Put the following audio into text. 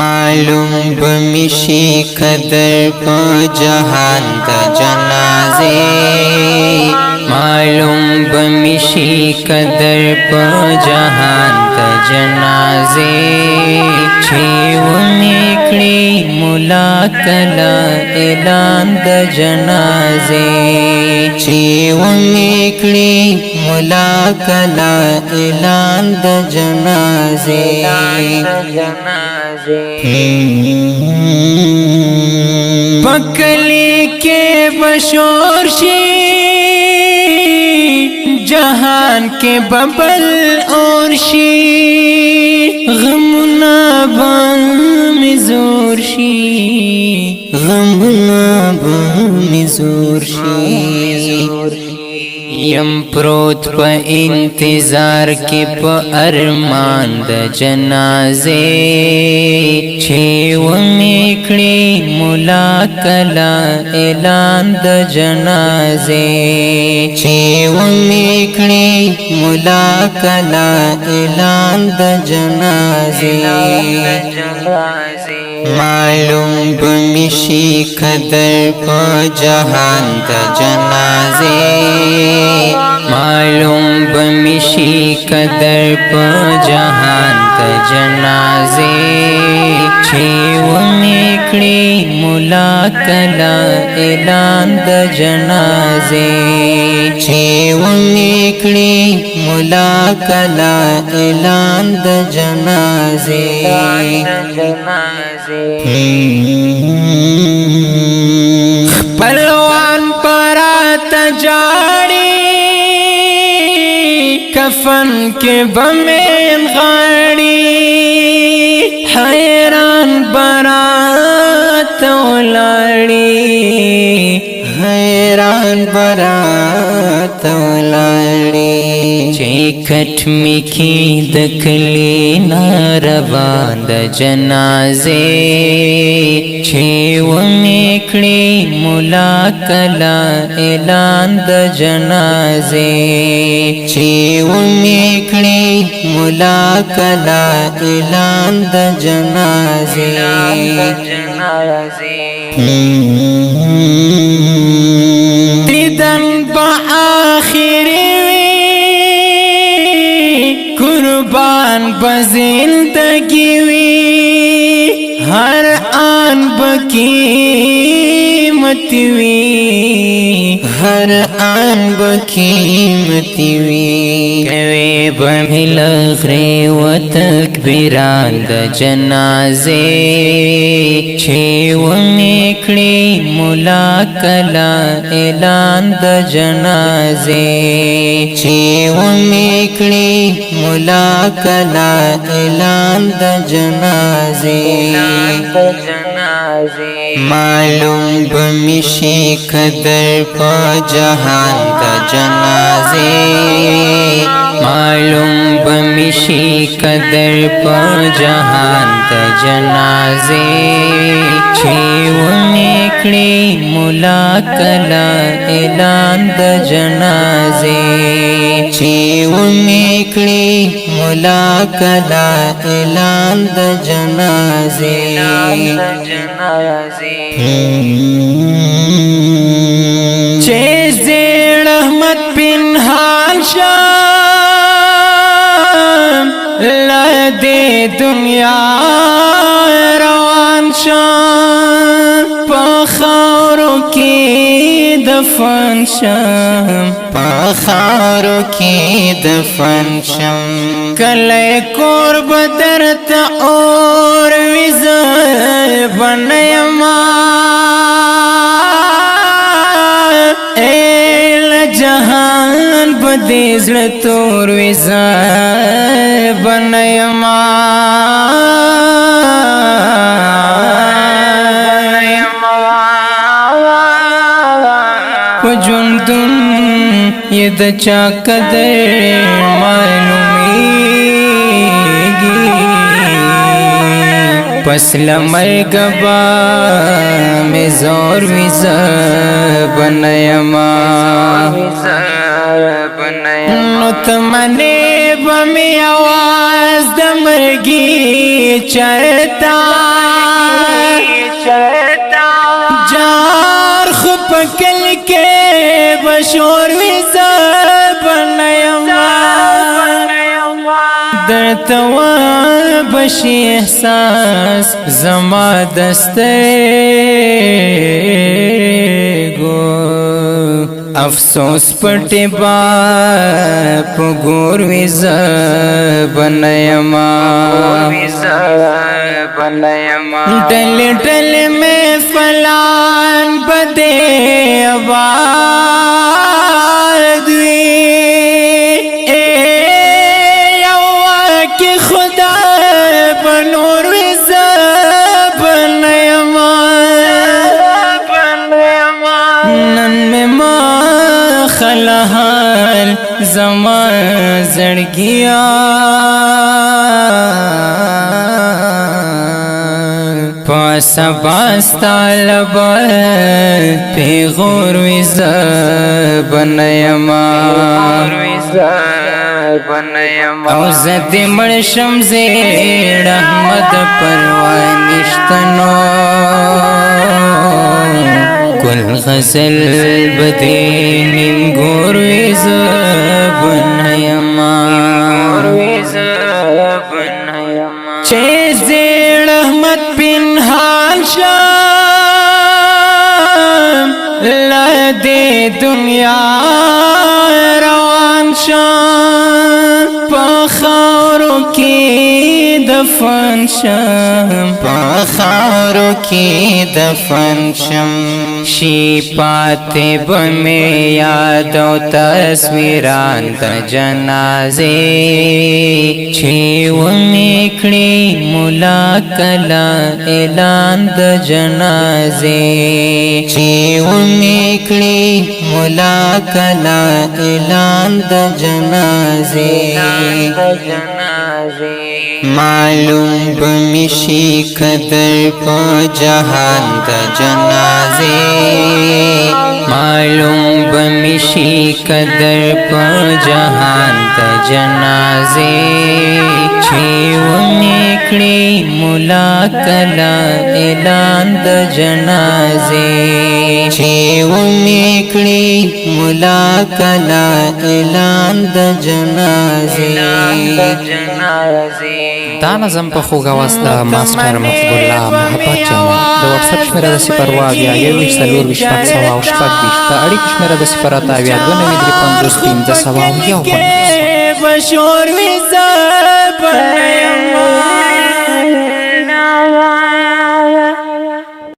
मालूम बमिशी कदर को जहान द जनाजे मालूम बमिशी कदर को जहान द जनाजे छेव मेकड़ी मुला कला ऐलान द जनाजे छेव मेकड़ी मुला कला ऐलान द जनाजे बकली के बशोरशी जहान के बबल औरशी गमना बामिज़ोरशी गमना बामिज़ोरशी यम प्रोत प इंतजार के प अरमान द जनाजे छेव मेकड़ी मुला कला ऐलान द जनाजे छेव मेकड़ी मुला कला ऐलान द जनाजे मालूम बमिशी कदर को जहान द जनाजे मालूम बमिशी कदर को जहान द जनाजे छेव मेकड़ी मुला कला ऐलान द जनाजे छेव मेकड़ी मुला कला ऐलान द जनाजे पलवान परात जाड़ी कफन के बमें गाड़ी हैरान बरात उलाड़ी हैरान बरात उलाड़ी चेकट मिखी दखली नारवान द जनाजे छेव मेकड़ी मुला कला ऐलान द जनाजे छेव मेकड़ी मुला कला ऐलान द जनाजे दिदन बआखिरी कुर्बान बजिंदगी हर आन बकीमतवी हर आन बकीमतवी कवे बमिल खरे व तकबीरान द जनाजे छेव मेकड़ी मुला कला ऐलान द जनाजे छेव मेकड़ी मुला कला ऐलान द जनाजे मालूम बमिशी कदर को जहान द जनाजे मालूम बमिशी कदर को जहान द जनाजे छेव मेकड़ी मुला कला ऐलान द जनाजे छेव मेकड़ी मुला कला ऐलान द जनाजे चेज़ेड़ अहमद बिन हाशम लदे दुनिया रवान शाम पखारों की दफन शाम पखारों की दफन शाम कले कुर्ब दरत और विज़य बनयमा एल जहान बदेज़ तोर विज़य बनयमा वजुंदुन ये दचा कदर मालूमेगी पसल मरगबा में जोर विज़ा बनयमा नुतमने बमी आवाज दमरगी चरता بشور وی زبنیما درتوا بشی احساس زما دستگو افسوس پټی با پګور وی زبنیما ډل ډل میں فلان بدے آباد وی اے یوا کی خدا بنور وی زبنیما نن میں ما خلحال زما زړګیا سباستا لبا پیغور وی زبنیما او زد مرشم زیر احمد پروانشتنو کل غزل بدینیم گور وی زبنیما چه زیر احمد پنهان شم لدی دنیا روان شم پخارو کی دفن شم پخارو کی دفن شم شی پاتے بمی یاد و تصویران دا جنازے چھو میکڑی مولا کلا اعلان دا جنازے چھو میکڑی مولا کلا اعلان دا جنازے معلوم بمشی قدر پا جہان دا جنازے معلوم بمشی قدر پا جہان دا جنازے چھو میکڑی مولا کلا اعلان دا جنازے چھو میکڑی مولا کلا اعلان دا جنازے دا نظم په خوږ اواز د ماسټر مفضل الله محبت جمع د واتساپ شمیره د 0 اویا 21 څلور 20 شپږ سوه او شپږ 20 د اړیکو شمیره د 0 اته اویا 29 53 500 او 1 50